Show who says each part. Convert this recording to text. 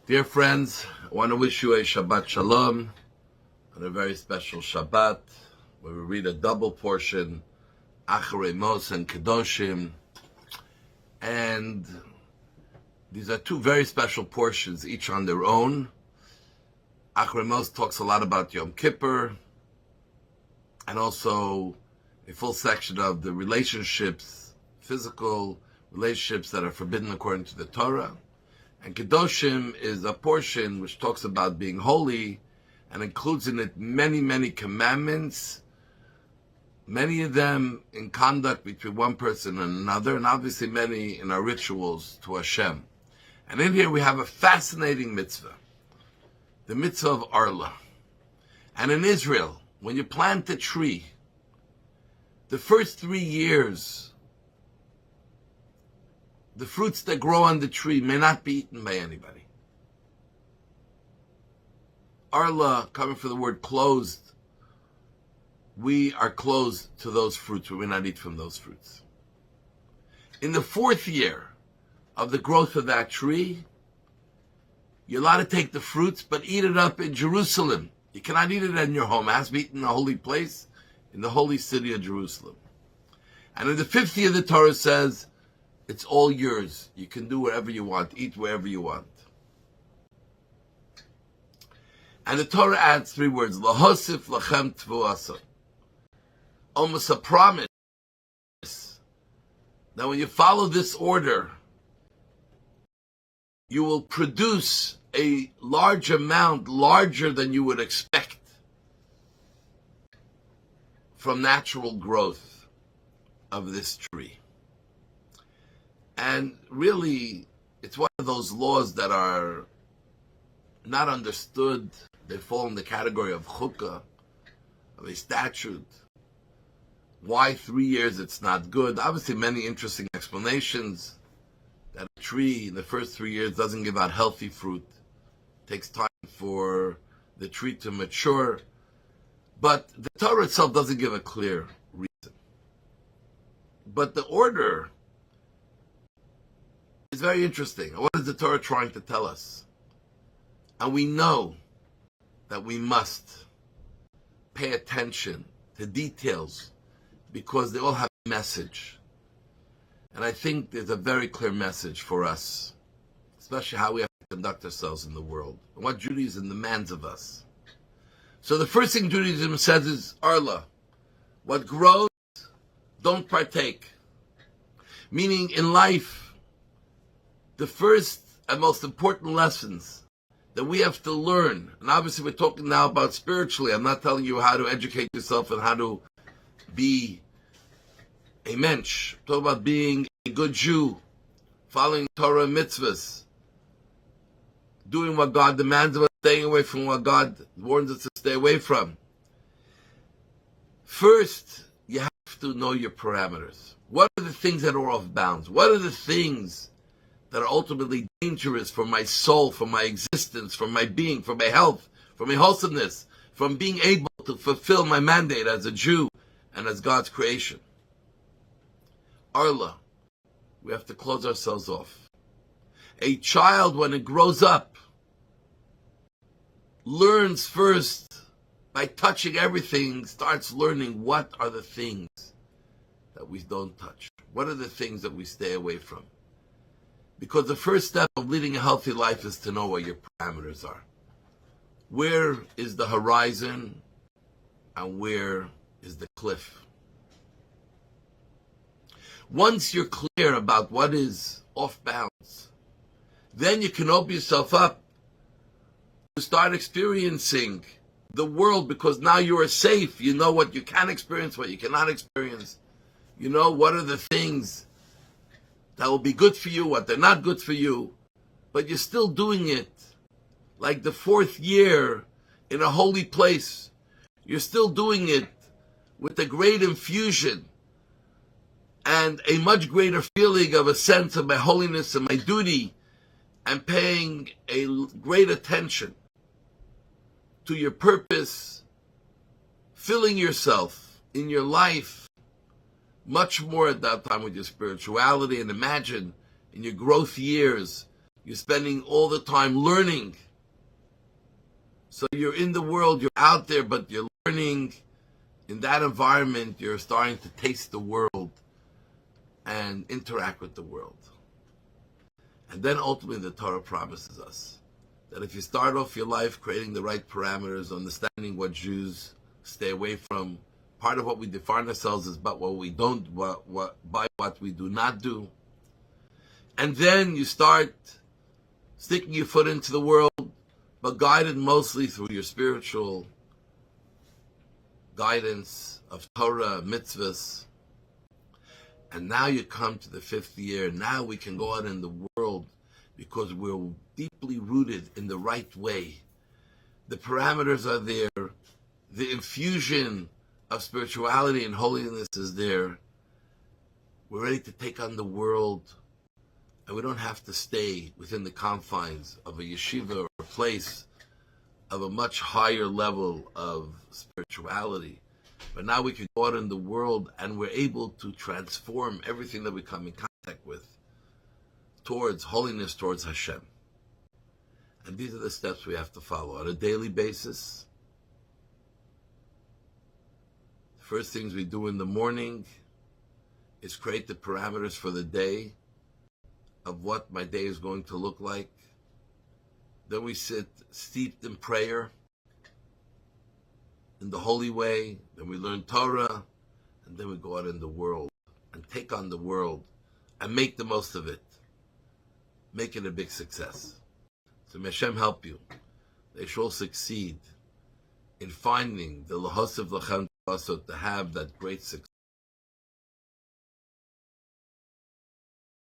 Speaker 1: Dear friends, I want to wish you a Shabbat Shalom and a very special Shabbat where we read a double portion, Acharei-Kedoshim, and these are two very special portions, each on their own. Acharei talks a lot about Yom Kippur and also a full section of the relationships, physical relationships that are forbidden according to the Torah. And Kedoshim is a portion which talks about being holy and includes in it many, many commandments, many of them in conduct between one person and another, and obviously many in our rituals to Hashem. And in here we have a fascinating mitzvah, the mitzvah of Arla. And in Israel, when you plant a tree, the first 3 years, the fruits that grow on the tree may not be eaten by anybody. Arla, coming from the word closed, we are closed to those fruits. We may not eat from those fruits. In the 4th year of the growth of that tree, you're allowed to take the fruits, but eat it up in Jerusalem. You cannot eat it in your home. It has to be eaten in a holy place, in the holy city of Jerusalem. And in the 5th year, the Torah says, it's all yours. You can do whatever you want, eat wherever you want. And the Torah adds 3 words, Lahosif lachem tvuasa. Almost a promise that when you follow this order, you will produce a large amount, larger than you would expect, from natural growth of this tree. And really, it's one of those laws that are not understood. They fall in the category of chukkah, of a statute. Why 3 years it's not good? Obviously, many interesting explanations. That a tree in the first 3 years doesn't give out healthy fruit. It takes time for the tree to mature. But the Torah itself doesn't give a clear reason. But the order is very interesting. What is the Torah trying to tell us? And we know that we must pay attention to details because they all have a message. And I think there's a very clear message for us, especially how we have to conduct ourselves in the world, and what Judaism demands of us. So the first thing Judaism says is, Arla, what grows, don't partake. Meaning in life, the first and most important lessons that we have to learn, and obviously we're talking now about spiritually, I'm not telling you how to educate yourself and how to be a mensch. I'm talking about being a good Jew, following Torah and mitzvahs, doing what God demands of us, staying away from what God warns us to stay away from. First, you have to know your parameters. What are the things that are off bounds? What are the things that are ultimately dangerous for my soul, for my existence, for my being, for my health, for my wholesomeness, from being able to fulfill my mandate as a Jew and as God's creation? Arla, we have to close ourselves off. A child, when it grows up, learns first by touching everything, starts learning what are the things that we don't touch. What are the things that we stay away from? Because the first step of leading a healthy life is to know what your parameters are. Where is the horizon and where is the cliff? Once you're clear about what is off bounds, then you can open yourself up to start experiencing the world, because now you are safe. You know what you can experience, what you cannot experience. You know what are the things that will be good for you, what they're not good for you, but you're still doing it like the 4th year in a holy place. You're still doing it with a great infusion and a much greater feeling of a sense of my holiness and my duty, and paying a great attention to your purpose, filling yourself in your life much more at that time with your spirituality. And imagine in your growth years You're spending all the time learning. So you're in the world, you're out there, but you're learning. In that environment, you're starting to taste the world and interact with the world. And then ultimately the Torah promises us that if you start off your life creating the right parameters, understanding what Jews stay away from, part of what we define ourselves is by what we don't, by what we do not do. And then you start sticking your foot into the world, but guided mostly through your spiritual guidance of Torah, mitzvahs. And now you come to the 5th year. Now we can go out in the world because we're deeply rooted in the right way. The parameters are there. The infusion of spirituality and holiness is there. We're ready to take on the world. And we don't have to stay within the confines of a yeshiva or a place of a much higher level of spirituality. But now we can go out in the world and we're able to transform everything that we come in contact with towards holiness, towards Hashem. And these are the steps we have to follow on a daily basis. The first things we do in the morning is create the parameters for the day of what my day is going to look like. Then we sit steeped in prayer, in the holy way. Then we learn Torah, and then we go out in the world and take on the world and make the most of it. Make it a big success. So may Hashem help you. They shall succeed in finding the lahosiv lachem to have that great success.